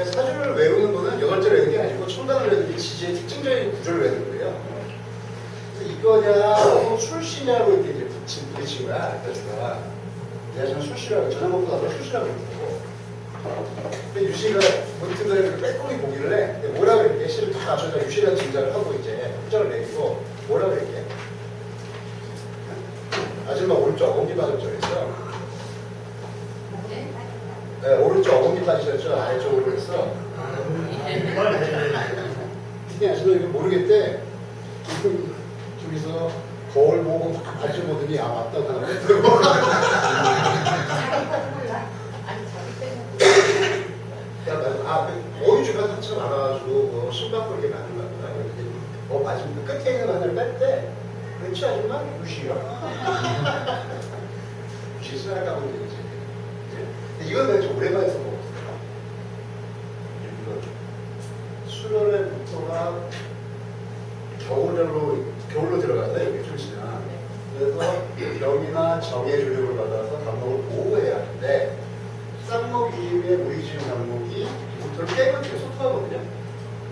사주를 외우는 거는 8자를 외우는 게 아니고 첨단을 외우는 게 지지의 특징적인 구조를 외우는 거예요. 그래서 이거냐, 술시냐고 이렇게 이제 부딪힌 거야. 그래서 내가 저는 술시라고, 전화번호도 술시라고 그랬고. 근데 유시가 본트들을 빼꼼히 보기를 해. 근데 뭐라 그랬게? 실을 다 맞춰서 유시라는 짐작을 하고 이제 후절을 내리고 뭐라 그랬게? 아줌마 오른쪽 어금니 맞았죠? 그랬어. 네, 오른쪽 어금니 빠지셨죠? 아래쪽으로 했어. 그냥 아줌마 이거 모르겠대. 저기서 거울 보고 막 빠져보더니 아 맞다 그 다음에 어유주가 상처가 많아가지고 뭐 심박 걸게 맞는 것 같다. 맞으면 그 끝에 있는 하나를 뺄 때 그렇지 아줌마? 유시야. 유시 수학하고 있는 거지. 이건 내가 좀 오랜만에 써먹었어요. 수련의 목표가 겨울로 들어가서 이게 출시나 그래서 병이나 정의 조력을 받아서 감목을 보호해야 하는데 쌍목 위임에 우리 지금 감목이 목표를 깨면 되게 소통하거든요.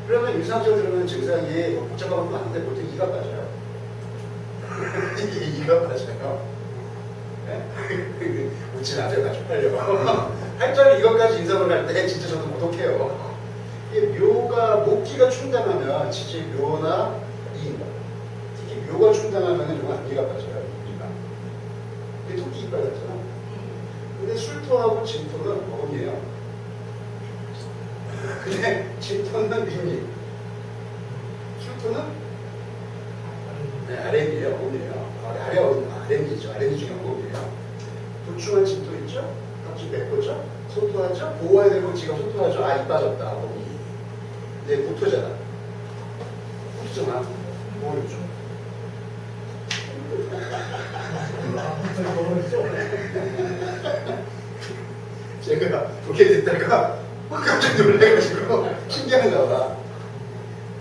그러면 일상적으로는 증상이 복잡한 건 아닌데 보통 이가 빠져요. 이가 빠져요. 네? 웃지 마세요. 나 쪽팔려. 할자리 이것까지 인상을 할 때 진짜 저도 고독해요. 이게 묘가, 목기가 충당하면 진짜 묘나 인, 특히 묘가 충당하면 좀 안기가 빠져요. 이가. 이게 토끼 이빨 같잖아. 근데 술토하고 진토는 어금니예요. 근데 진토는 윗니. 술토는 네, 아랫니예요. 어금니예요. 아랫니죠. 아랫니 중에 어금니예요. 부충한 진토 있죠? 갑자기 메꿔죠? 소토하죠? 보호해야 되고 지금 소토하죠? 아, 이 빠졌다. 어금니. 근데 무토잖아. 무토잖아. 모르죠. 제가 그렇게 듣다가 깜짝 놀래가지고 신기한가 봐.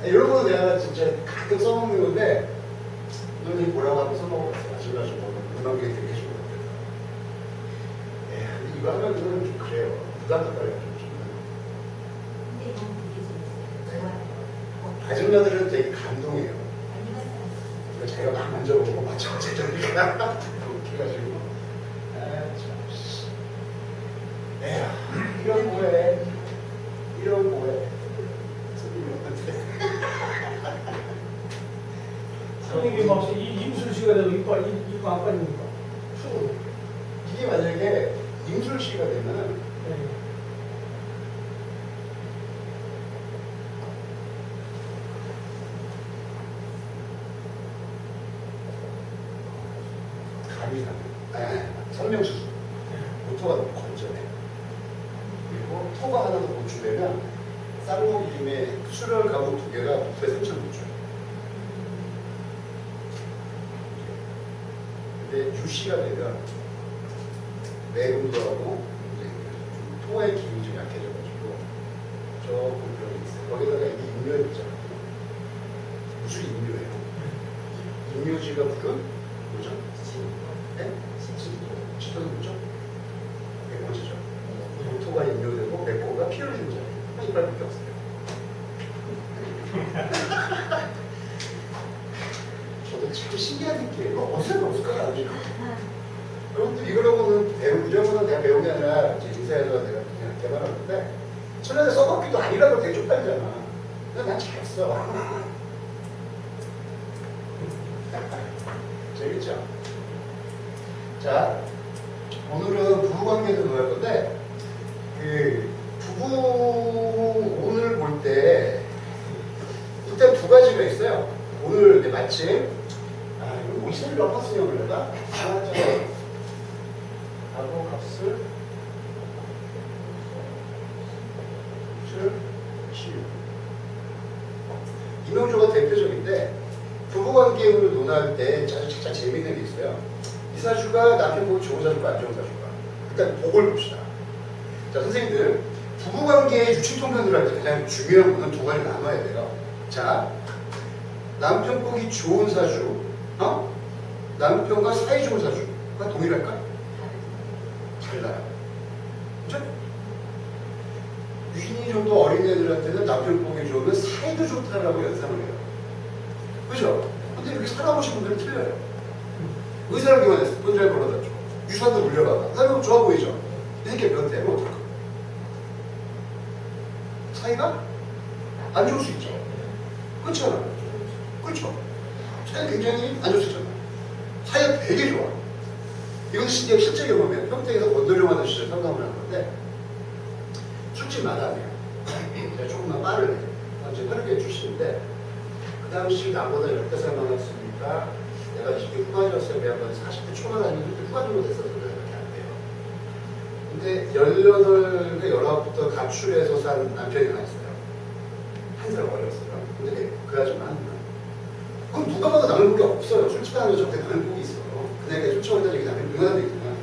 이런 거는 내가 진짜 가끔 써먹는 건데 눈이 뭐라고 하고 써먹었어. 아줌마 좀 음악에 되게 해주고 근데 이거 하면 좀 그래요. 부담스럽다요. 아줌마들은 되게 감동해요. 제가 막 만져보고 맞춰 제자리가 그렇게 해가지고 이런 뭐해 이런 뭐해 선생님이 막 임술씨가 되고 이거 안 빠집니까? 이게 만약에 임술씨가 되면은 설명수술 모토가 너무 건전해. 그리고 토가 하나 더 보충되면 쌍목임의 수럴 과목 2개가 목표에 생천 보충. 근데 유시가 되면 내음도하고 이제 토의 기운이 좀 약해져가지고 저 공병이 있어요. 거기다가 이게 임묘 있잖아요. 무술 임묘예요. 임묘지가 부른 뭐죠? 네? 지도는 뭐죠? 뭐죠? 모토가 임묘되고 배포가 피를 주는 자리에요. 이빨밖에 없어요. 저도 참 신기한 느낌이에요. 어디서 없을까? 그럼 또 이거라고는 이런 거는 내가 배운 게 아니라 이제 인사에서 내가 그냥 개발하는데 천연에 써먹기도 아니라고 되게 쪽팔리잖아. 근데 난 잘했어. 재밌죠? 자, 오늘은 부부관계에서 논할 건데, 부부운을 볼 때, 일단 두 가지가 있어요. 오늘 마침, 이거 오시를 엎었으면 그래가? 하고 값을, 치유. 이명조가 대표적인데, 부부관계운을 논할 때 진짜 재밌는 게 있어요. 이 사주가 남편 보기 좋은 사주가 안 좋은 사주가. 일단 복을 봅시다. 자, 선생님들, 부부관계의 유충통변을 할 때 가장 중요한 부분은 두 가지 나눠야 돼요. 자, 남편 보기 좋은 사주, 남편과 사이 좋은 사주가 동일할까? 달라요. 그죠? 유진이 정도 어린 애들한테는 남편 보기 좋으면 사이도 좋다라고 연상을 해요. 그죠? 근데 이렇게 살아보신 분들은 틀려요. 의사를 기원했어. 돈 잘 벌어다 줘. 유산도 물려받아. 그 사람은 좋아 보이죠? 이 새끼 변태. 그럼 어떡할까? 사이가 안 좋을 수 있죠. 그렇잖아. 그렇죠. 사이가 굉장히 안 좋을 수 있잖아. 사이가 되게 좋아. 이건 실제 경험이에요. 평택에서 건드려만 하는 시절 상담을 하는 건데, 술집 마담이에요. 제가 조금만 빠르게. 이제 빠르게 출신인데, 그 당시 나보다 10살 많았으니까, 내가 20대 후반이었어요. 내가 40대 초반 아니면 후반 정도 됐어서 그렇게 안 돼요. 근데 18, 19부터 가출해서 산 남편이 하나 있어요. 한 살 어렸어요. 근데 그 아줌마는 그럼 누가 봐도 남을 복이 없어요. 솔직히 하면 저한테 남을 복이 있어. 그냥 쫓아온다는 얘기 나면 누가 얘기잖아.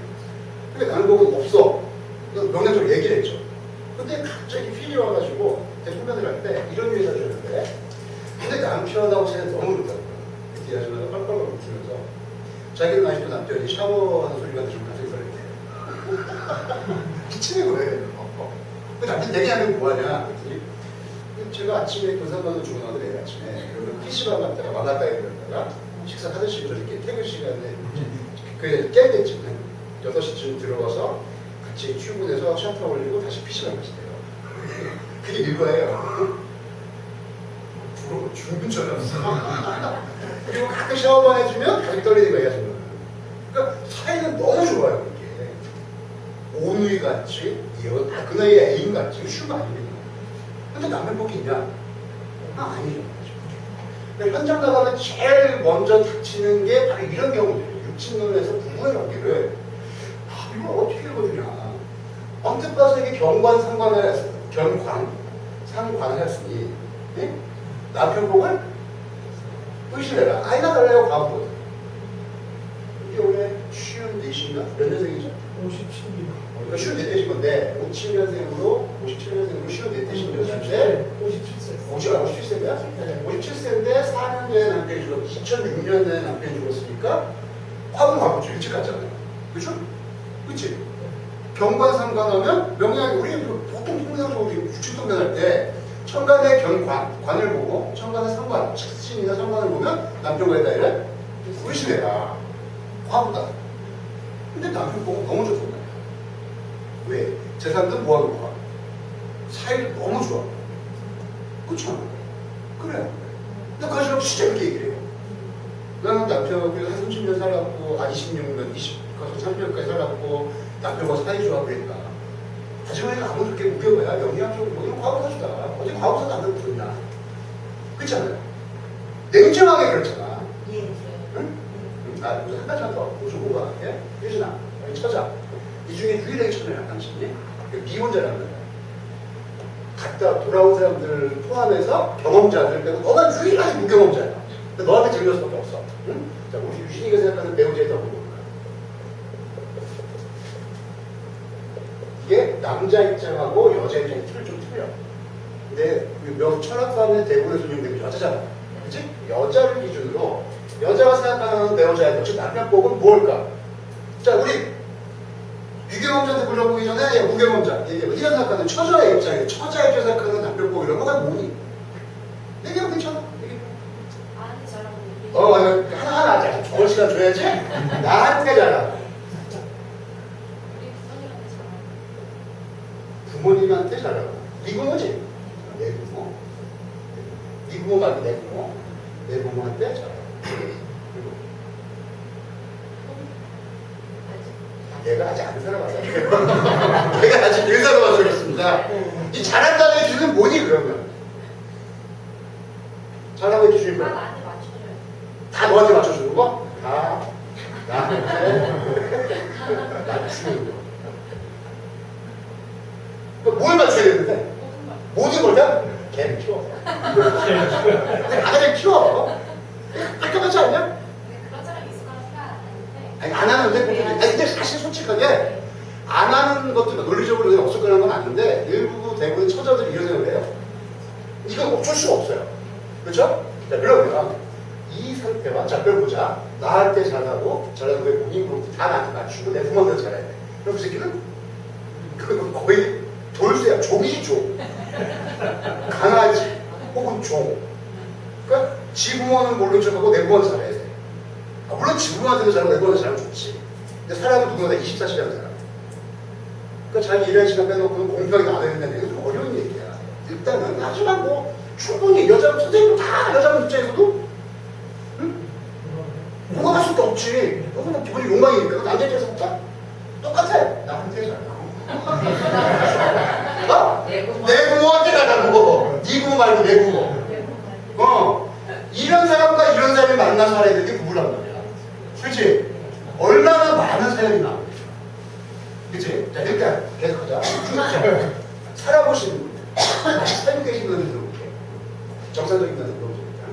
그러니까 남을 복은 없어. 명령적으로 얘기를 했죠. 근데 갑자기 필이 와가지고 대통령을 할 때 이런 얘기를 해주는데, 근데 남편하고 쟤는 너무 그렇다고. 그때 아줌마가 뻘뻘 웃으면서 자기는 아직도 남편이 샤워하는 소리가 좀 가슴이 설레요. 미치는 거예요. 그 남편 얘기하면 뭐하냐 그랬더니, 제가 아침에 군산반도 주고 나오는데 내일 아침에 그러면 PC방 갔다가 왕갔다 이러다가 식사 하듯이 이렇게 퇴근 시간에 깰 때쯤에 6시쯤 들어와서 같이 출근해서 셔터 올리고 다시 PC방 가시대요. 그게 일과예요. 부러워 죽는 줄 알았어. 그리고 가끔 샤워만 해주면 가족 떨리는 거예요. 지금. 그러니까 사이는 너무 좋아요. 이게 오누이같이 그 나이에 애인같이 슈가 아닙니다. 근데 남편 복이 있냐? 아니죠. 그러니까 현장 나가면 제일 먼저 닥치는 게 바로 이런 경우들이에요. 육친론에서 부부의 관계를 이걸 어떻게 읽어주냐. 언뜻 봐서 이게 경관, 상관을 했어요. 상관을 했으니 네? 남편 복을 의심해라. 아이가 달라요. 과거. 이게 올해 54인가? 몇 년생이죠? 57입니다. 그러니까 54대신 건데 57년생으로 54대신 여자인데 57세인데요? 57세인데 4년 전에 남편이 죽었어. 2006년에 남편이 죽었으니까 과거죠. 일찍 갔잖아요. 그죠? 그치? 경관 상관하면 명량이 우리 보통 통상적으로 육친동면 할 때 천간의 관을 보고 천간의 상관, 식신이나 상관을 보면 남편과의 사이를 의심해라. 과거다. 근데 남편 보고 너무 좋던데. 왜? 재산도 모아놓고 가. 사이를 너무 좋아. 그렇잖아. 그래. 근데 그 사람 진짜 그렇게 얘기를 해요. 나는 남편하고 한 30년 살았고, 26년, 30년까지 살았고, 남편과 사이 좋아 그러니까. 하지만 아무 그렇게 우겨봐야 영리학적으로 뭐 이런 과거사주다. 어디 과거사 남편 부르냐. 그렇잖아요. 냉정하게 그렇잖아. 예. 응? 아, 한 가지만 더 좀 오가게. 유진아, 여기 처자. 이 중에 유일하게 처자야, 당신이. 미혼자라는 거야. 갔다 돌아온 사람들 포함해서 경험자들 빼고 너가 유일하게 무경험자야. 근데 너한테 들릴 수밖에 없어. 응? 자, 우리 유진이가 생각하는 배우자의 덕은 뭘까? 이게 남자 입장하고 여자 입장이 좀 틀려. 근데 철학관의 대부분의 손님들이 여자잖아. 그치? 여자를 기준으로 여자가 생각하는 배우자의 덕, 즉 남편복은 뭘까? 자, 우리 유경험자한테 물어보기 전에 무경험자 얘기해봐. 네가 생각하는 처자의 입장에 처자 입장에서 생각하는 남편복 이런 거가 뭐니? 얘기하면 괜찮아. 아는데 잘하고 얘기해. 하나 하자. 좋은 시간 줘야지. 나한테 잘하고 우리 부모님한테 잘하고. 부모님한테 잘하고 네 부모지. 내 부모. 네 부모 말고 내 부모. 내 부모한테 잘하고. 내가 아직 안 살아봐서 내가 아직 덜 살아봐서 그렇습니다. 이 잘한다는 기준은 뭐니 그러면? 잘하고 기준이 다 뭐야? 나한테 맞춰줘요. 다 너한테 맞춰주는 거? 다 나한테 맞추는 거. 그러니까 뭘 맞춰야 되는데? 모든 걸. 모든 걸 다? 걔를 키워. 아가를 키워. 깔끔하지 않냐? 근데 그런 사람이 있을 거라 생각 안 했는데. 아니, 안 하는데 보통. 아니, 근데 사실 솔직하게 안 하는 것도 논리적으로 없을 거라는 건 아는데 일부 대부분 처자들이 이런 생각을 해요. 이건 어쩔 수가 없어요. 그렇죠? 자, 그러면 이 상태와 작별 보자. 나한테 잘하고 왜 본인 그룹 다 나한테 맞추고 내 부모한테 잘해야 돼. 그럼 그 새끼는 그거 거의 돌쇠야, 종이지 종. 강아지 혹은 종. 그러니까 지 부모는 모른 척하고 내 부모는 잘해야 돼. 물론 지 부모한테도 잘하고 내 부모한테 잘하면 좋지. 근데 사람은 누구나 24시간 살아. 그러니까 자기 일하는 시간 빼놓고는 공평하게 나눠야 된다는 얘기가 좀 어려운 얘기야. 일단은 하지만 뭐 충분히 여자 선생님 다 여자분 입장에서도 응? 공감할 수도 없지. 그건 기본이 욕망이니까. 그 남자 입장에서 볼까? 똑같아. 나한테 잘하고. 어? 내 부모한테 잘하고. 네 부모 말고 내 부모. 이런 사람과 이런 사람이 만나 살아야 되는 게 부부란 말이야. 그렇지? 얼마나 많은 사연이 나오겠어. 그치? 자, 일단 계속하자. 자, 살아보신 분들, 살고 계신 분들 들어볼게. 정상적인 분들 들어보십니다.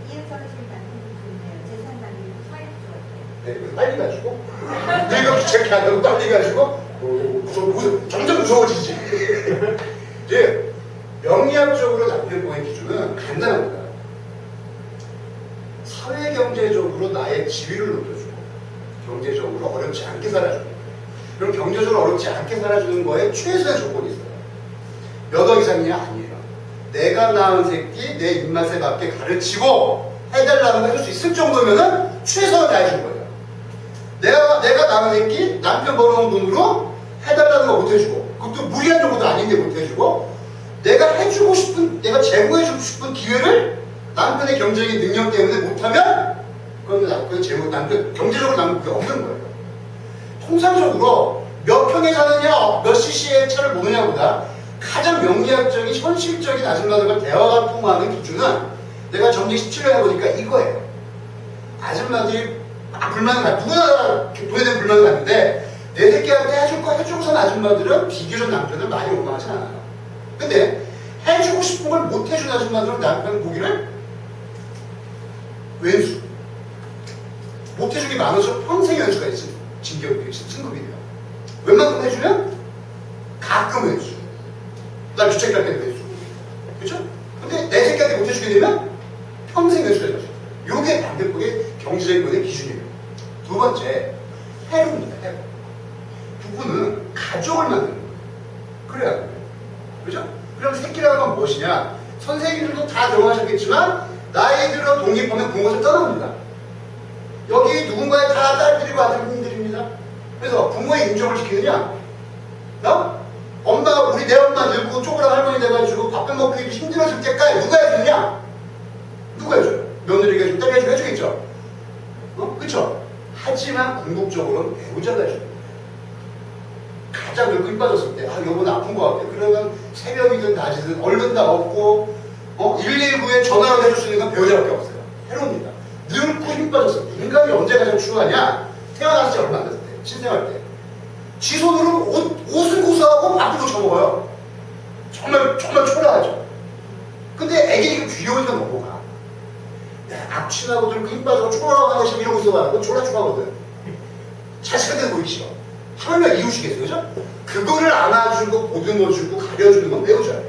이해서는 지금 남편분이네요. 재산 남기고 사회주의. 네, 빨리 가지고, 늙어 귀찮게 안 하고 빨리 가지고, 점점 무서워지지. 이제, 명리학적으로 남편과의 기준은 간단합니다. 사회경제적으로 나의 지위를 높여주고, 경제적으로 어렵지 않게 살아주고, 그럼 경제적으로 어렵지 않게 살아주는 거에 최소의 조건이 있어요. 몇 억 이상이냐? 아니에요. 내가 낳은 새끼 내 입맛에 맞게 가르치고 해달라는 거 해줄 수 있을 정도면은 최선을 다해준 거예요. 내가 낳은 새끼 남편 벌어온 돈으로 해달라는 거 못해주고, 그것도 무리한 정도도 아닌데 못해주고, 내가 해주고 싶은, 내가 제공해주고 싶은 기회를 남편의 경제적인 능력 때문에 못하면 그건 남편 경제적으로 남는 게 없는 거예요. 통상적으로 몇 평에 사느냐, 몇 cc의 차를 모느냐보다 가장 명리학적인 현실적인 아줌마들과 대화가 통하는 기준은 내가 정직 17년 해보니까 이거예요. 아줌마들이 막 불만을 누구나 돈에 대한 불만을 갖는데 내 새끼한테 해줄 거 해주고 산 아줌마들은 비교적 남편을 많이 원망하진 않아요. 근데 해주고 싶은 걸 못 해준 아줌마들은 남편 보기를 왼수. 못 해주기 많아서 평생 연수가 있어. 승급이래요. 웬만큼 해주면 가끔 왼수. 날 주책 할 때는 왼수. 그렇죠? 근데 내 새끼한테 못 해주게 되면 평생 연수가 되죠. 요게 반대쪽의 경제적인 거의 기준이에요. 두 번째, 해로입니다. 해로. 부부는 가족을 만드는 거예요. 그래야 돼요. 그죠? 그럼 새끼라는 건 무엇이냐? 선생님들도 다 경험하셨겠지만 나이 들어 독립하면 부모를 떠납니다. 여기 누군가의 다 딸들이고 아들들입니다. 그래서 부모의 인정을 지키느냐? 엄마가 내 엄마 늙고 쪼그라 할머니 돼가지고 밥 먹기도 힘들어질 때까지 누가 해주느냐? 누가 해줘요? 며느리가 해주고 딸이 해주겠죠? 그쵸? 하지만 궁극적으로는 배우자가 해줘요. 가장 늙고 힘 빠졌을 때, 여보는 아픈 것 같아. 그러면 새벽이든 낮이든 얼른 다 먹고, 119에 전화를 해줄 수 있는 건 배우자밖에 없어요. 해로입니다. 늙고 힘 빠졌을 때, 인간이 언제 가장 추하냐? 태어났을 때 얼마 안 됐을 때, 신생할 때. 지 손으로 옷을 고수하고 밥도 고쳐먹어요. 정말 초라하죠. 근데 애기 지금 귀여우니까 넘어가. 악취나고 늙고 힘 빠지고 초라하고 하는 것이 이러고 있어봐. 그건 초라하거든. 자식한테 보이기 싫어. 하물며 이웃이겠어요, 그죠? 그거를 안아주고 보듬어주고 가려주는 건 배우자예요.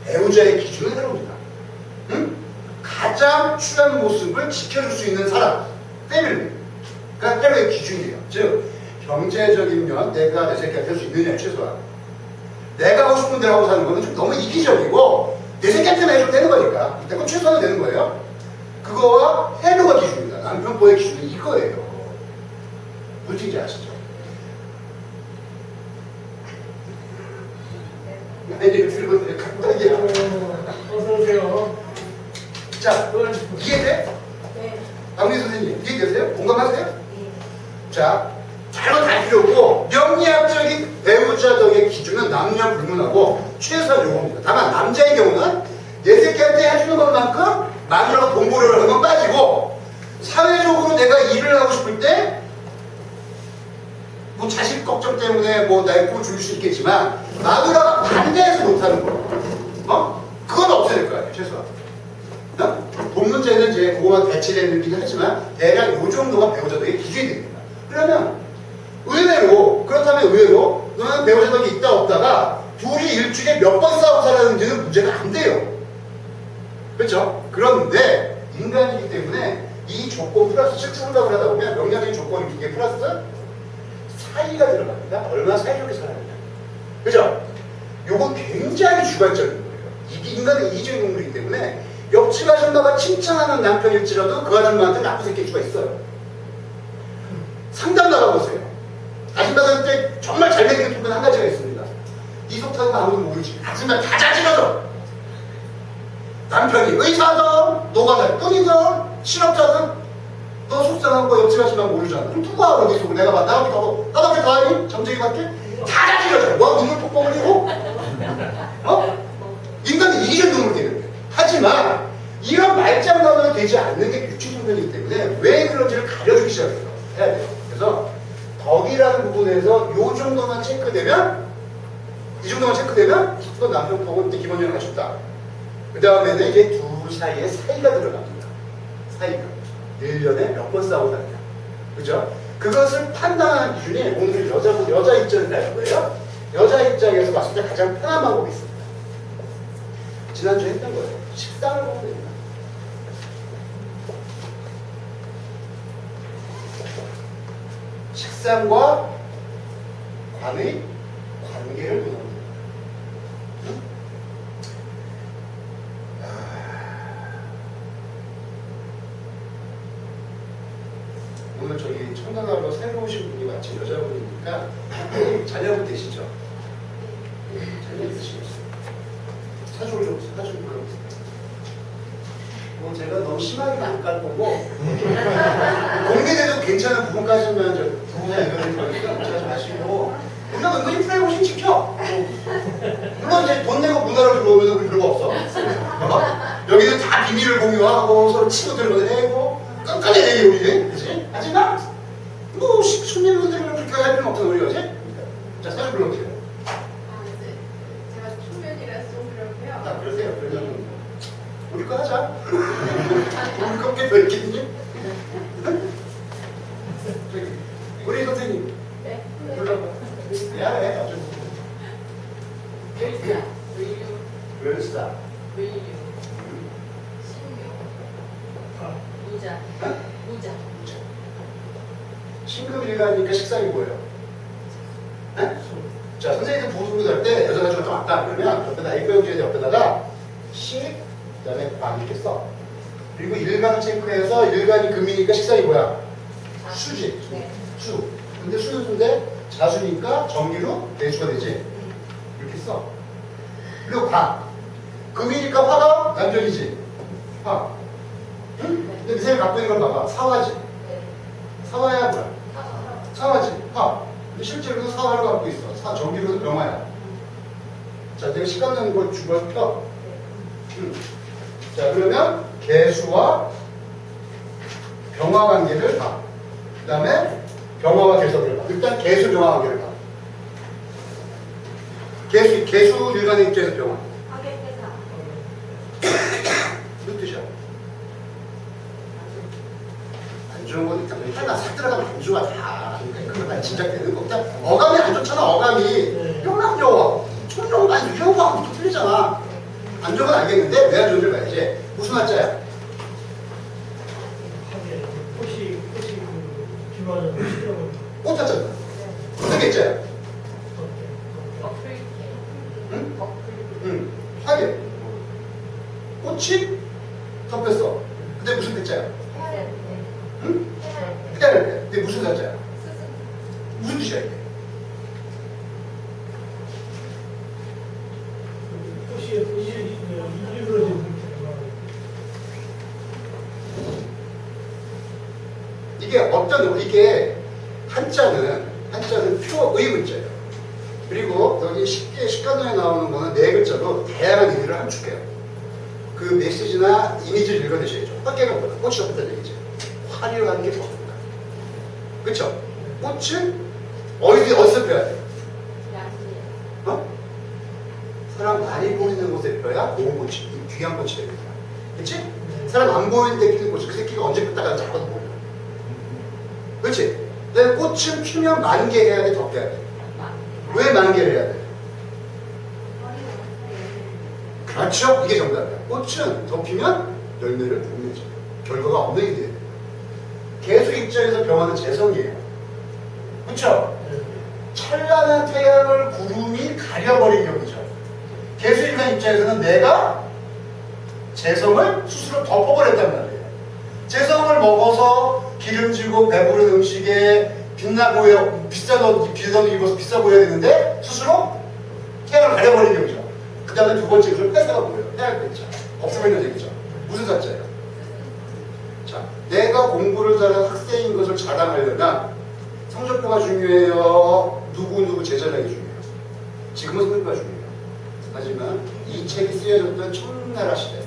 배우자의 기준은 해로입니다. 응? 가장 추한 모습을 지켜줄 수 있는 사람, 패밀리. 그러니까 해로의 기준이에요. 즉, 경제적인 면 내가 내 새끼한테 할 수 있느냐, 최소한. 내가 하고 싶은 대로 하고 사는 거는 좀 너무 이기적이고 내 새끼한테만 해줘도 되는 거니까. 그건 최소한은 되는 거예요. 그거와 해로가 기준입니다. 남편보의 기준은 이거예요. 무슨 얘기인지 아시죠? 아니, 들고 갑자기야. 어서오세요. 자, 이해돼? 네. 박민 선생님, 이해되세요? 공감하세요? 네. 자, 잘못 알 필요 없고, 명리학적인 배우자덕의 기준은 남녀 불문하고 최소한 요겁니다. 다만, 남자의 경우는 내 새끼한테 해주는 것만큼 마누라가 돈 벌으려고 하는 건 빠지고, 사회적으로 내가 일을 하고 싶을 때, 뭐 자식 걱정 때문에 뭐 나의 꿈을 줄일 수 있겠지만 마누라가 반대해서 못하는 거, 그건 없어야 될 거 아니에요, 최소한. 돈 문제는 이제 그거만 대체되는 하지만 대략 요 정도가 배우자덕의 기준이 됩니다. 그러면 그렇다면 의외로 너는 배우자덕이 있다 없다가 둘이 일주일에 몇 번 싸우고 살았는지는 문제가 안 돼요. 그렇죠? 그런데 인간이기 때문에 이 조건 플러스 실증 생각을 하다 보면 명량적인 조건이 두 개 플러스 사이가 들어갑니다. 얼마나 사이좋게 살아가냐. 그죠? 요건 굉장히 주관적인 거예요. 이게 인간은 이기적인 동물이기 때문에 옆집 아줌마가 칭찬하는 남편일지라도 그 아줌마한테 나쁜 새끼일 수가 있어요. 상담 나가보세요. 아줌마들한테 정말 잘생긴 분은 한 가지가 있습니다. 이 속타는 아무도 모르지. 아줌마 다 자지러져. 남편이 의사든 노가다 뿐이든 실업자든 너 속상한 거 옆집 아줌마 모르잖아. 그럼 누가 알아? 어디서 내가 봐. 나밖에 더 아니? 점쟁이밖에? 다 자지러져. 뭐 눈물 폭폭 흘리고? 어? 인간이 이기적인 동물이 되는 거예요. 하지만 이런 말장난으로 되지 않는 게 유치동물이기 때문에 왜 그런지를 가려주기 시작해요. 해야 돼요. 그래서 덕이라는 부분에서 요 정도만 체크되면 이 정도만 체크되면 또 남편 보고 기본적으로 갖췄다. 그 다음에는 이제 둘 사이에 사이가 들어갑니다. 사이가 1년에 몇 번 싸우다. 그죠? 그것을 판단하는 기준이 오늘 여자 입장을 갈 거예요. 여자 입장에서 봤을 때 가장 편한 방법이 있습니다. 지난주에 했던 거예요. 식상을 보면 됩니다. 식상과 관의 관계를 보는 겁니다. 응? 오늘 저기 청담하러 새로 오신 분이 마침 여자분이니까 자녀분 되시죠? 자녀 있으시겠어요? 사주를 좀 불러보세요. 뭐 제가 너무 심하게 안 깔 거고 공개돼도 괜찮은 부분까지만 부분에 의견을 드리니까 하지 마시고 우리가 은근히 프라이버시 지켜. 물론 이제 돈 내고 문화를 들어오면 우리 별거 없어. 여기는 다 비밀을 공유하고 서로 치고 들어내고 끝까지 내게 우리 그치? 하지만 뭐 손님분들이랑 그렇게 할 필요는 없어 우리 거지? 자 사주 불러보세요. 네. 제가 초면이라서 좀 그렇고요. 그러세요. 그러면 우리 거 하자. 우리 거게 더 있겠니? 우리 선생님 네. 불러봐. 미안해. 아주 을사, 을류, 멸사. 을류, 신묘, 무자, 무자. 신금일가니까 식상이 뭐예요? 네? 자, 선생님들 부부도 할 때 여자가 좀 왔다 그러면 옆에다 A표용지에 옆에다가 식, 그 다음에 방 이렇게 써. 그리고 일간을 체크해서 일간이 금이니까 식상이 뭐야? 수지. 네. 수. 근데 수는 수인데 자수니까 정기로 대수가 되지. 이렇게 써. 그리고 화. 금이니까 화가 남편이지. 화. 응? 근데 그 셈을 갖고 있는 걸 봐봐. 사화지. 네. 사화야 뭐야? 사화지. 화. 근데 실제로는 사화를 갖고 있어. 정기로는 병화야. 자, 내가 시간 내는 걸 주고 펴. 자, 그러면 개수와 병화 관계를 봐. 그 다음에 병화와 개수를 봐. 일단 개수 병화 관계를 봐. 개수 일간의 입장에서 병화. 하객회사. 무슨 뜻이야? 안 좋은 건 일단 하나 싹 들어가면 안 좋아 다. 그건 다 짐작되는 거다. 어감이 안 좋잖아. 어감이 영남여와 총영관 여와하고 또 틀리잖아. 안 좋은 건 알겠는데 왜 안 좋은지 봐야지. 무슨 한자야? 혹시 기만은 시험을 꽃 한자잖아. 무슨 개자야? 버플게. 응? 버플게. 응. 하게. 꽃이 덮였어. 근데 무슨 개자야? 해야 될 때. 응? 해야 될 때. 해야 될 때. 근데 무슨 한자야? 스승. 무슨 뜻이야 이게? 혹시 일부러 지금 이게 어떤 이게 한자는 표의 문자예요. 그리고 여기 쉽게 식간론에 나오는 거는 네 글자로 다양한 의미를 함축해요. 그 메시지나 이미지를 읽어내셔야죠. 화계가 뭐야? 꽃이 덮였다는 얘기지. 화려한 게 덮였다. 그쵸? 꽃은 어디서 펴야 돼? 야시에. 어? 사람 많이 보이는 곳에 펴야 좋은 꽃이, 귀한 꽃이 됩니다. 그치? 사람 안 보이는 데 피는 꽃이 그 새끼가 언제 폈다가 잡아도 보여. 그렇지? 근데 꽃은 피면 만개해야 돼, 덮여야 돼. 왜 만개를 해야 돼? 그렇죠? 이게 정답이야. 꽃은 덮이면 열매를 못 맺어. 결과가 없는 일이 돼요. 개수 입장에서 병화는 재성이에요. 그렇죠? 찬란한 태양을 구름이 가려버린 격이죠. 개수인간 입장에서는 내가 재성을 스스로 덮어버렸단 말이에요. 재성을 먹어서 기름지고 배부른 음식에 빛나 보여, 비싼 옷 입어서 비싸 보여야 되는데 스스로 태양을 가려버린 격이죠. 그 다음에 두 번째 것을 폐사가 보여요. 태양을 뺐죠. 없애버리는 얘기죠. 무슨 사자예요? 자, 내가 공부를 잘하는 학생인 것을 자랑하려면 성적표가 중요해요. 누구 제자량이 중요해요. 지금은 성적표가 중요해요. 하지만 이 책이 쓰여졌던 청나라 시대,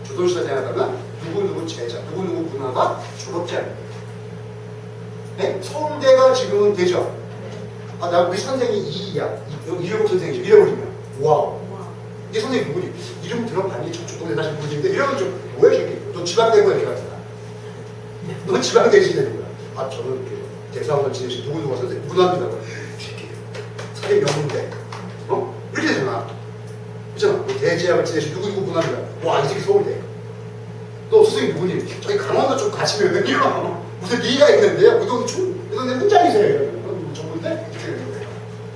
조선시대 생각하면 누구 제자, 누구 문화가 졸업지 않는 거예요. 네? 서울대가 지금은 되죠. 아, 나 우리 선생이 이야. 이래복 선생이죠. 이래버리면 와우. 이 선생님 누구니? 이름 들어봤니? 저쪽 동네 다시 모르는데 이러면 좀 뭐야 새끼? 너 지방대구야 이렇게 하잖아. 넌 지방대지 되는 거야. 아 저는 이렇게 대사원을 지내신 누구 선생님 문화입니다. 새끼 선생님 명문대 어? 이렇게 되잖아. 그렇잖아. 뭐 대제학을 지내신 누구 문화입니다. 와 이 새끼 서울대. 너 선생님 누구니? 저희 강원도 쪽 가시면은요 무슨 리가 있는데요. 이 동네 훈장이세요. 이러면 전문대 이렇게 되는 거예요.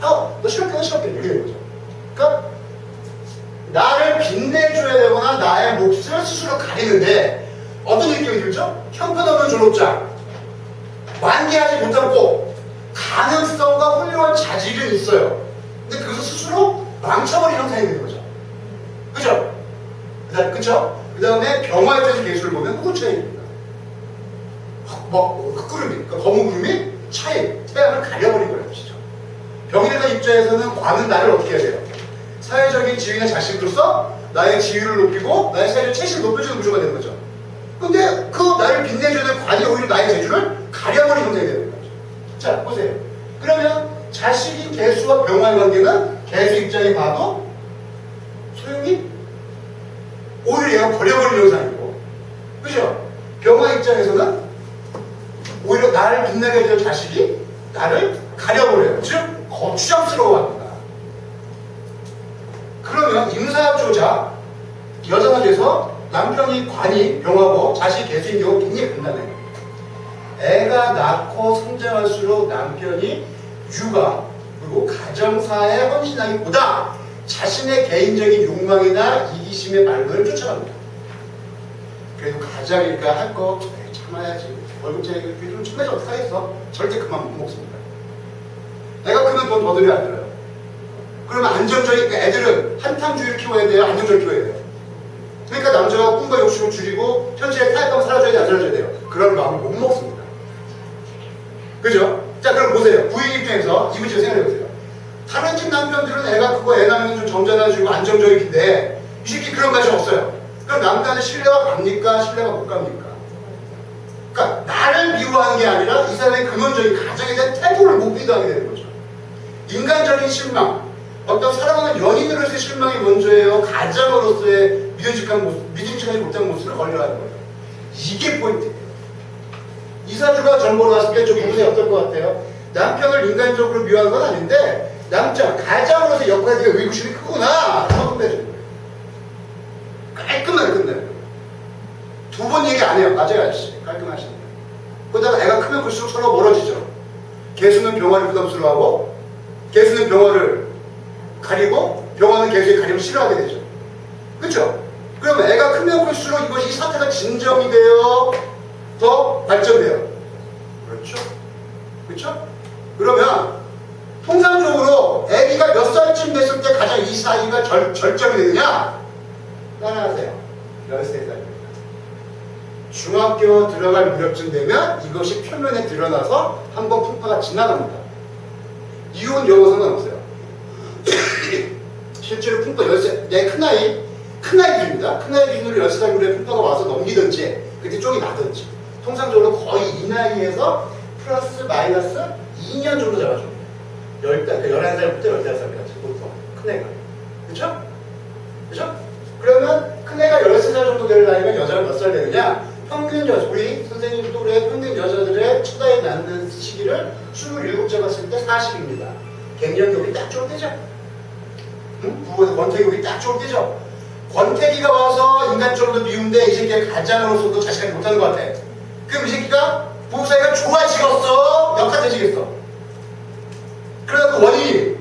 아, 너 실업계 이렇게 되는 거죠. 그러니까 나를 빛내줘야 되거나 나의 몫을 스스로 가리는데 어떤 느낌이 들죠? 형편없는 졸업장, 완기하지 못하고 가능성과 훌륭한 자질은 있어요. 근데 그것을 스스로 망쳐버린 형상이 되는 거죠. 그죠? 그쵸? 그 다음에 병화에 대해서 개수를 보면 흑구차입니다. 흑구름이, 그러니까 검은 구름이 차이, 태양을 가려버린 거라는 것이죠. 병인의 입장에서는 관은 나를 어떻게 해야 돼요? 사회적인 지위나 자식으로서 나의 지위를 높이고 나의 사회적 체신을 높여주는 구조가 되는 거죠. 근데 그 나를 빛내줘야 될 관이 오히려 나의 재주를 가려버린 형태가 되는 거죠. 자, 보세요. 그러면 자식인 개수와 병화의 관계는 개수 입장에 봐도 소용이 오히려 얘가 버려버린 형상이고, 그죠? 병화 입장에서는 오히려 나를 빛나게 해줄 자식이 나를 가려버려요. 즉, 거추장스러워합니다. 그러면 임사조자 여자가 돼서 남편이 관이 병하고 자식이 개수인 경우 굉장히 간단해요. 애가 낳고 성장할수록 남편이 육아 그리고 가정사에 헌신하기보다 자신의 개인적인 욕망이나 이기심의 발견을 쫓아갑니다. 그래도 가장이니까 할 거 참아야지. 월급 차이가 좀 참아야지 어떡하겠어. 절대 그만 못 먹습니다. 애가 크면 돈 더 들여야 안 들어요. 그러면 안정적인 애들은 한탕주의를 키워야 돼요? 안정적으로 키워야 돼요? 그러니까 남자가 꿈과 욕심을 줄이고 현실에 타협하면 살아줘야 돼? 안 살아줘야 돼요? 그런 마음을 못 먹습니다. 그죠? 자 그럼 보세요. 부인 입장에서 이 문제 생각해보세요. 다른 집 남편들은 애가 크고 애 낳으면 좀 점잖아지고 안정적인데 이 새끼 그런 맛이 없어요. 그럼 남편은 신뢰가 갑니까? 신뢰가 못 갑니까? 그러니까 나를 미워하는 게 아니라 이 사람의 근원적인 가정에 대한 태도를 못 믿어하게 되는 거죠. 인간적인 실망, 어떤 사랑하는 연인으로서의 실망이 먼저예요? 가장으로서의 믿음직하지 못한 모습을 걸려하는 거예요. 이게 포인트예요. 이사주가 정보로 왔을 때 좀 보세요. 어떨 것 같아요? 남편을 인간적으로 미워하는 건 아닌데 남자, 가장으로서의 역할이 의구심이 크구나 하고 끝내주는 거예요. 깔끔하게 끝내는 거예요. 두 번 얘기 안 해요. 맞아요 아저씨. 깔끔하시네. 그러다가 애가 크면 클수록 서로 멀어지죠. 개수는 병화를 부담스러워하고 개수는 병화를 가리고 병화는 개수의 가림을 싫어하게 되죠. 그렇죠? 그러면 애가 크면 클수록 이것이 사태가 진정이 돼요? 더 발전돼요? 그렇죠? 그렇죠? 그러면 통상적으로 애기가 몇 살쯤 됐을 때 가장 이 사이가 절정이 되느냐? 따라하세요. 13살입니다. 중학교 들어갈 무렵쯤 되면 이것이 표면에 드러나서 한번 풍파가 지나갑니다. 이혼 여부 상관없어요. 실제로 풍파 13, 내 큰아이 기준입니다. 큰아이 기준으로 13살 무렵에 풍파가 와서 넘기든지 그때 쪽이 나든지 통상적으로 거의 이 나이에서 플러스 마이너스 2년 정도 잡아줍니다. 11살부터 15살까지 보통 큰애가. 그쵸? 그쵸? 그러면 큰애가 13살 정도 될 나이면 여자가 몇 살 되느냐? 평균 우리 선생님 또래 평균 여자들의 첫 아이 낳는 시기를 27 잡았을 때 40입니다. 갱년기이 딱 좋을 때죠. 응? 부부에서 권태기이 딱 좋을 때죠. 권태기가 와서 인간적으로 미운데 이 새끼가 가장으로서도 자식하지 못하는 것 같아. 그럼 이 새끼가 부부 사이가 좋아지겠어? 역hat해지겠어? 그러다 그 원인이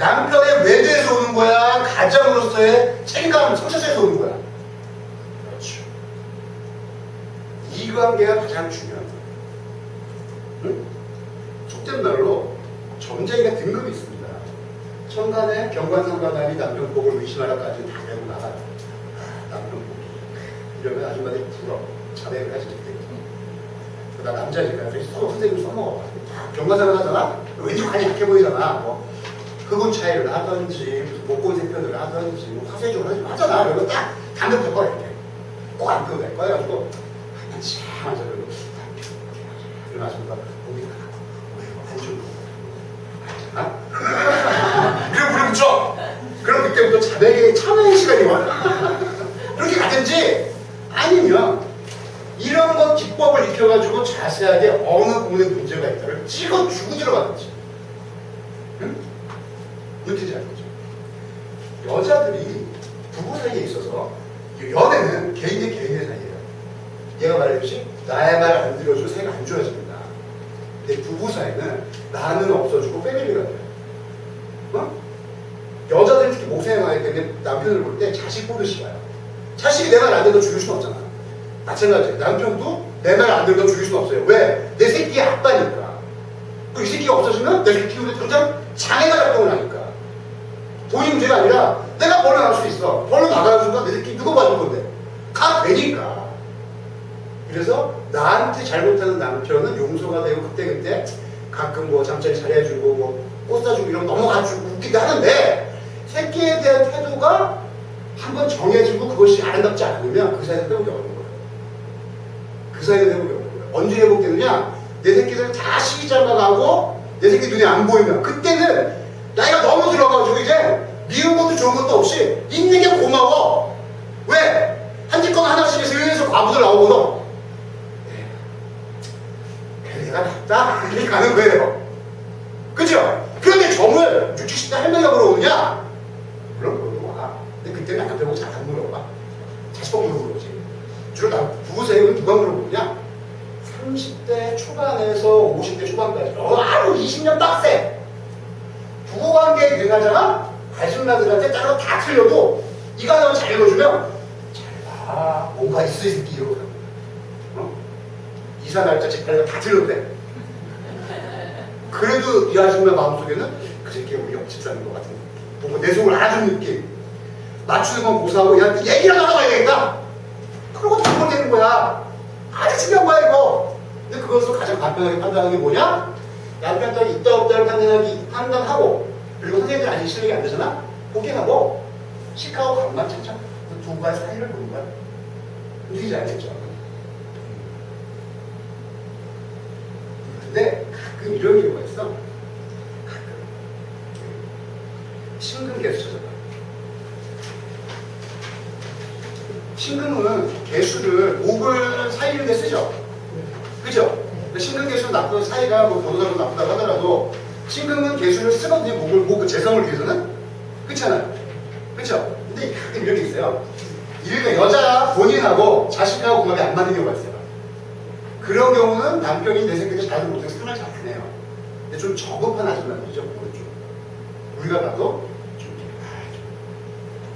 남편의 외도에서 오는 거야? 가장으로서의 책임감, 성찰에서 오는 거야? 그렇죠. 이 관계가 가장 중요한 거야. 응? 속된 말로 점쟁이가 등급이 있습니다. 천간에 경관상관함이 남편 복을 의심하라까지 다 내고 나가요. 남편 복이. 이러면 아줌마들이 불어. 자네를 하지 못해. 나 남자니까 선생님 써먹어봐. 경관상관 하잖아? 왠지 관이 약해 보이잖아. 뭐 흑운 차이를 하든지 목골 세편을 하든지 뭐 화세종을 하지 하잖아. 그러면 딱 담배 펴고 이렇게 꼭 안 펴도 될 거야. 가지고 참 앉아가지고 그런 아줌마가 목이 안 좋은 거 이러고 불을 붙여. 그럼 그때부터 자네에게 참여의 시간이 와. 그렇게 가든지 아니면 이런 것 기법을 익혀가지고 자세하게 어느 부분에 문제가 있다를 찍어주고 들어가든지. 응? 문제지 않겠죠. 여자들이 부부 사이에 있어서 연애는 개인 대 개인의 사이예요. 얘가 말했듯이 나의 말 안 들어주고 사이가 안 좋아집니다. 근데 부부 사이는 나는 없어지고 패밀리가 돼요. 어? 여자들은 특히 목사에 나기 때문에 남편을 볼 때 자식 보듯이 봐요. 자식이 내 말 안 들어도 죽일 수는 없잖아. 마찬가지예요. 남편도 내 말 안 들어도 죽일 수는 없어요. 왜? 내 새끼의 아빠니까. 이 새끼가 없어지면 내 새끼 키우는데 당장 장애가 작동을 하니까. 돈이 문제가 아니라 내가 벌어나갈 수 있어. 벌어나가서 내 새끼 누가 봐줄 건데? 가 되니까. 그래서 나한테 잘못하는 남편은 용서가 되고 그때그때 가끔 뭐 잠자리 잘해주고 뭐 꽃 사주고 이런 거 넘어가주고 웃기도 하는데 새끼에 대한 태도가 한번 정해지고 그것이 아름답지 않으면 그 사이에서 회복이 어려운 거예요. 그 사이에서 회복이 어려운 거예요. 언제 회복되느냐? 내 새끼들 다 시기장가가고 내 새끼 눈에 안 보이면 그때는 나이가 너무 들어가지고 이제 미운 것도 좋은 것도 없이 있는 게 고마워. 왜? 한 짓거나 하나씩 슬슬 과부들 나오거든. 내가 낫다? 이렇게 가는 거예요. 그죠? 그런데 정을 60, 70대 할머니가 물어오느냐? 물론 물어봐. 근데 그때는 남편 보고 잘 안 물어봐. 자식 보고 물어보지. 주로 부부 사이는 누가 물어보느냐? 30대 초반에서 50대 초반까지. 아유 20년 빡세. 부부관계에 들어가잖아? 아줌마들한테 따로 다 틀려도 이거 하나만 잘 읽어주면 잘 봐. 뭔가 있어 이 새끼 이러고 어? 이사 날짜 체크하니까 다 틀려도 돼. 그래도 이 아줌마 마음속에는 그 새끼가 우리 옆집 사는 것 같은 느낌. 보고 내 속을 알아주는 느낌. 맞추는 건 고사하고 야 얘기라도 하러 가야 되겠다. 그러고 다 되는 거야. 아주 중요한 거야 이거. 근데 그것을 가장 간편하게 판단하는 게 뭐냐? 남편 딸이 있다 없다를 판단하고 그리고 선생님들 아직 실력이 안 되잖아? 포기하고 시카고 강만 찾자. 그 두 가지 사이를 보는 거야. 웃기지 않겠죠? 근데 가끔 이런 경우가 있어. 가끔 신금 개수 찾아봐. 신금은 개수를 목을 살리는 데 쓰죠. 그죠? 신금 개수는 나쁜 사이가 뭐 변호사로 나쁘다고 하더라도 신금은 개수를 쓰거든요. 목을 재성을 위해서는. 그렇잖아요. 그쵸? 근데 가끔 이런 게 있어요. 여자 본인하고 자식하고 궁합이 안 맞는 경우가 있어요. 그런 경우는 남편이 내 새끼를 잘도 못해서 상을 잘 안 해요. 근데 좀 저급한 아줌마들이죠. 좀 우리가 봐도 좀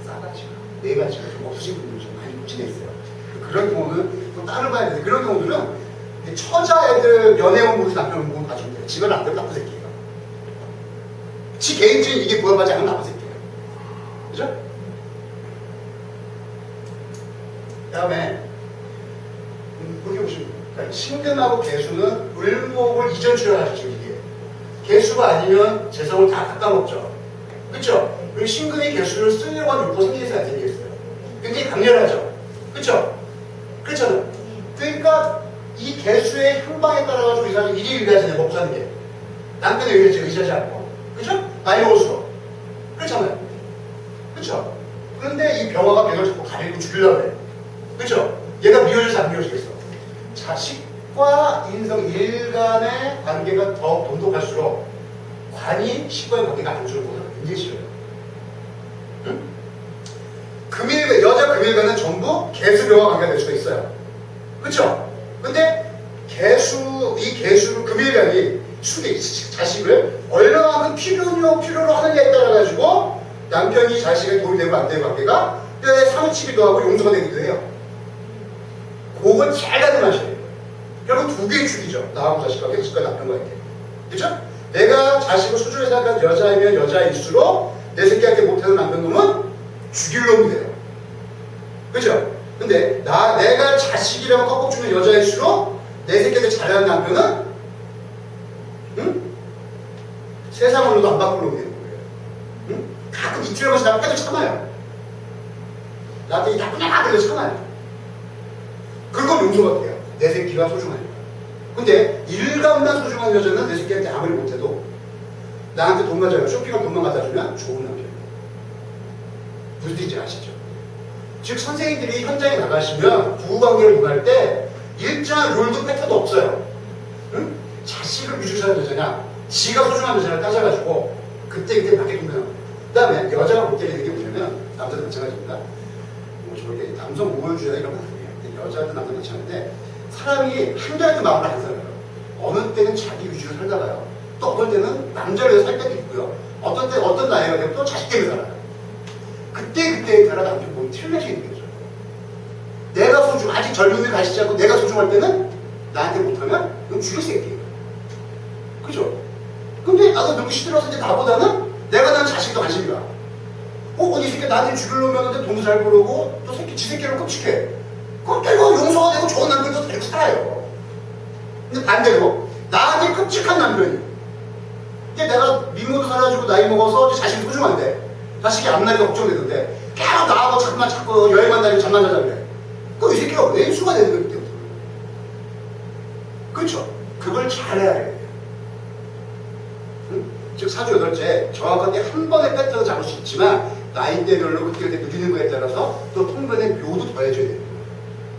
싸가지고 내가지고 좀 없으신 분들이 좀 많이 묻힌 데 있어요. 그런 경우는 또 따로 봐야 되는데 그런 경우들은 처자애들 연애원 보면서 남편 보면 봐주면 돼요. 집을 안 되면 나쁜 새끼예요. 지 개인주의 이게 부합하지 않으면 나쁜 새끼예요. 그죠? 그 다음에 그렇게 보시면 돼요. 그러니까 신금하고 개수는 을목을 이전 출연하시죠. 이게 개수가 아니면 재성을 다 깎아먹죠. 그쵸? 그리고 신금이 개수를 쓰려고 하는 욕구 생기는 사람이 생기겠어요. 굉장히 강렬하죠. 그쵸? 그렇잖아요. 그러니까 이 개수의 향방에 따라가지고 이 사람이 일일비하잖아요. 먹고 사는 게. 남편의 의지에 의지하지 않고. 그쵸? 나이 먹을수록. 그렇잖아요. 그쵸? 그런데 이 병화가 병을 자꾸 가리고 죽이려고 해. 그쵸? 얘가 미워져서 안 미워지겠어. 자식과 인성 일간의 관계가 더 돈독할수록 관이 식과의 관계가 안 좋은 거는 굉장히 싫어요. 응? 여자 금일간은 전부 개수병화 관계가 될 수가 있어요. 그쵸? 근데 이 개수, 금일간이 자식을 얼마만큼 필요로 하느냐에 따라 가지고 남편이 자식에 도움이 되고 안 되는 관계가 사무치기도 하고 용서가 되기도 해요. 그건 잘 가늠하셔야 돼요. 결국 두 개의 축이죠. 나하고 자식과 자식과 남편과 관계. 그렇죠? 내가 자식을 소중히 생각하는 여자이면 여자일수록 내 새끼한테 못하는 남편놈은 죽일 놈이 돼요. 그렇죠? 근데 내가 자식이라고 꺾어 주는 여자일수록 내 새끼한테 잘하는 남편은 세상으로도 안 바꾸려고 되는 거예요. 응? 가끔 이틀에 번씩 나를 빼도 참아요. 나한테 이 나쁜 애가 그래도 참아요. 그건 용서가 돼요. 내 새끼가 소중하니까. 근데 일감만 소중한 여자는 내 새끼한테 아무리 못해도 나한테 돈만 잘 쇼핑을 돈만 갖다 주면 좋은 남편이에요. 무슨 뜻인지 아시죠? 즉 선생님들이 현장에 나가시면 부부관계를 구할 때 일정한 룰도 패턴도 없어요. 응? 자식을 위주로 여자냐 지가 소중한 여자를 따져가지고 그때 맞게 두면 그 다음에 여자가 볼 때는 이게 뭐냐면 남자도 마찬가지입니다. 뭐 저렇게 남성 우월주의자 이런 거 아니에요. 여자도 남자도 마찬가지인데 사람이 한가지 마음을 안 살아요. 어느 때는 자기 위주로 살다가요. 또 어떤 때는 남자를 위해서 살 때도 있고요. 어떤 나이가 되면 또 자식 때문에 살아요. 그때에 따라 남편 몸이 틀려지게 느껴져요. 내가 아직 젊음이 가시지 않고 내가 소중할 때는 나한테 못하면 넌 죽일 새끼예요. 그죠? 근데 나도 늙기 시들어서 이제 나보다는 내가 낳은 자식도 관심이 가. 이 새끼 나한테 죽이려고 하는데 돈도 잘 벌고 또 지 새끼를 끔찍해. 그럼 결국 용서가 되고 좋은 남편도 데리고 살아요. 근데 반대로 나한테 끔찍한 남편이 이제 내가 미모도 사라지고 나이 먹어서 자식이 소중한데 자식이 앞날이 걱정되는데 계속 나하고 자꾸 여행만 다니고 잠만 자자 그래. 그럼 이 새끼가 왼수가 되는 거기 때문에. 그렇죠? 그걸 잘해야 해요. 응? 즉 사주 여덟째 정확하게 한 번에 패턴을 잡을 수 있지만 나이대별로 그때 누리는 거에 따라서 또 통변의 묘도 더해줘야 돼요.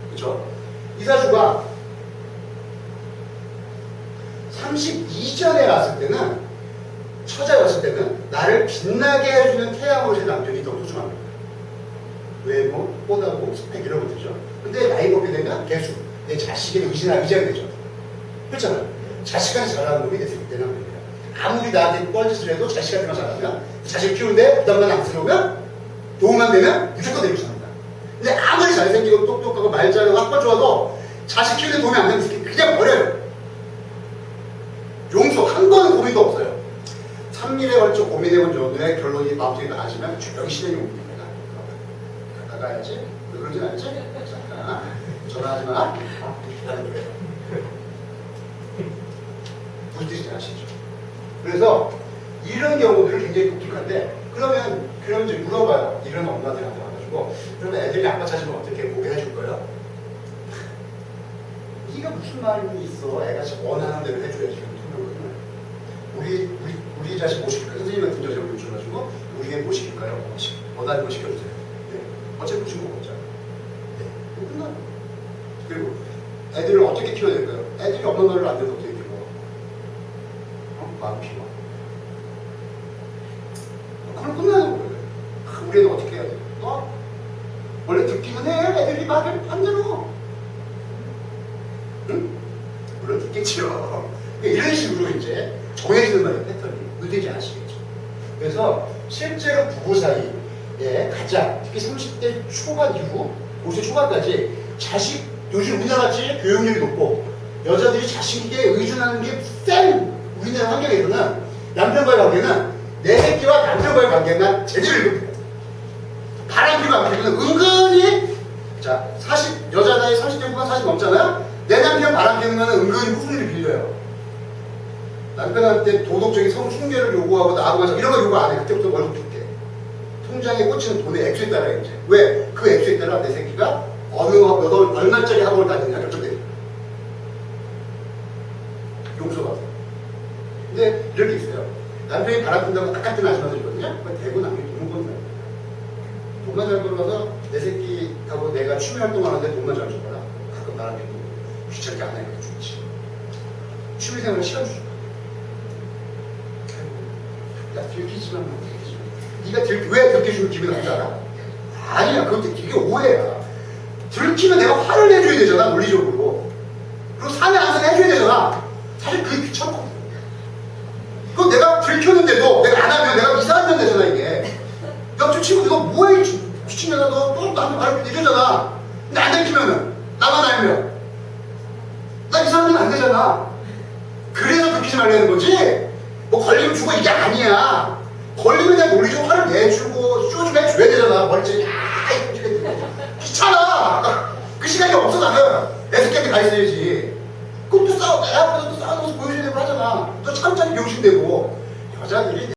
그렇죠? 이 사주가 32전에 왔을 때는 처자였을 때는 나를 빛나게 해주는 태양으로 제 남편이 더 소중합니다. 외모, 뽀다고, 스펙 이런 것들이죠. 근데 나이 먹게 되면 개수, 내 자식의 의지가 되죠. 그렇잖아요. 자식한테 잘하는 놈이 내 남편이에요. 아무리 나한테 뻘짓을 해도 자식한테만 잘하면 자식 키우는데 부담만 안 들어오면 도움만 되면 무조건 내리고 삽니다. 근데 아무리 잘생기고 똑똑하고 말 잘하고 학벌 좋아도 자식 키우는데 도움이 안 되는 새끼 그냥 버려요. 용서 한 번은 고민도 없어요. 3일에 걸쳐 고민해본 정도의 결론이 마음속에 나아지면 조용히 실행이 옵니다. 나가야지. 왜 그런지 알지? 자, 전화하지 마. 하는 거예요. 무슨 뜻인지 아시죠? 그래서 이런 경우들은 굉장히 독특한데 그러면 이제 물어봐요. 이런 엄마들한테 와가지고 그러면 애들이 아빠 찾으면 어떻게 보게 해줄 거예요? 네가 무슨 말이 있어? 애가 지금 원하는 대로 해줘야지. 우리 자식 뭐 시킬까요? 선생님 같은 여자를 모셔가지고 우리 애 뭐 시킬까요? 원하는 거 시켜주세요. 네. 어차피 무슨 거 먹자. 네. 끝나요. 그리고 애들을 어떻게 키워야 될까요? 애들이 엄마 말을 안 들어도 어떻게 키워? 마음 피워. 그럼 끝나는 거예요. 우리 애는 어떻게 해야 돼? 원래 듣기는 해. 애들이 말을 안 들어. 응? 물론 듣겠지요. 이런 식으로 이제 정해지는 말의 패턴이 의되지 않으시겠죠. 그래서 실제로 부부 사이에 가장 특히 30대 초반 이후 50대 초반까지 자식 요즘 우리나라같이 교육률이 높고 여자들이 자식에게 의존하는 게 센 우리나라 환경에서는 남편과의 관계는 내 새끼와 남편과의 관계는 제대로 이겁니다. 바람피고 안 피고는 은근히 여자 나이 30대 후반 40 넘잖아요. 내 남편 바람피는 거는 은근히 후순위를 빌려요. 남편한테 도덕적인 숭배를 요구하고 나하고 마찬가지 이런 거 요구 안 해. 그때부터 월급 줄게. 통장에 꽂히는 돈의 액수에 따라 이제. 왜? 그 액수에 따라 내 새끼가 얼마짜리 학원을 다니느냐 결정돼요. 용서가 돼요. 근데 이런 게 있어요. 남편이 바람핀다고 똑같은 아줌마들이거든요. 대부분 남편이 돈을 버는 거예요. 돈만 잘 벌어서 내 새끼하고 내가 취미 활동하는데 돈만 잘 줘봐라. 가끔 바람피고 귀찮게 안 하니까 좋지. 취미생활에 시간 주죠. 야, 들키지만 네가 왜 들켜주면 기분 나쁘지 않아? 아니야, 그게 오해야. 들키면 내가 화를 내줘야 되잖아, 논리적으로. 그리고 사내 항상 해줘야 되잖아. 사실 그게 귀찮거든. 들켰는데도 내가 안 하면 내가 이상한 년 되잖아 이게. 야, 저 친구 너 뭐해 미친년아 너또 나한테 말을 이러잖아. 근데 안 들키면은 나만 알면 나 이상한 년 안 되잖아. 그래서 들키지 말라는 거지. 뭐 걸리면 죽어 이게 아니야. 걸리면 그냥 논리적으로 화를 내주고 쇼좀 해줘야 되잖아. 머리채 귀찮아. 그 시간이 없어 나는. 애석하게 가 있어야지. 그럼 또 싸워. 내 앞에서 또 싸우는 모습 보여줘야 되고 하잖아. 또 천천히 병신되고.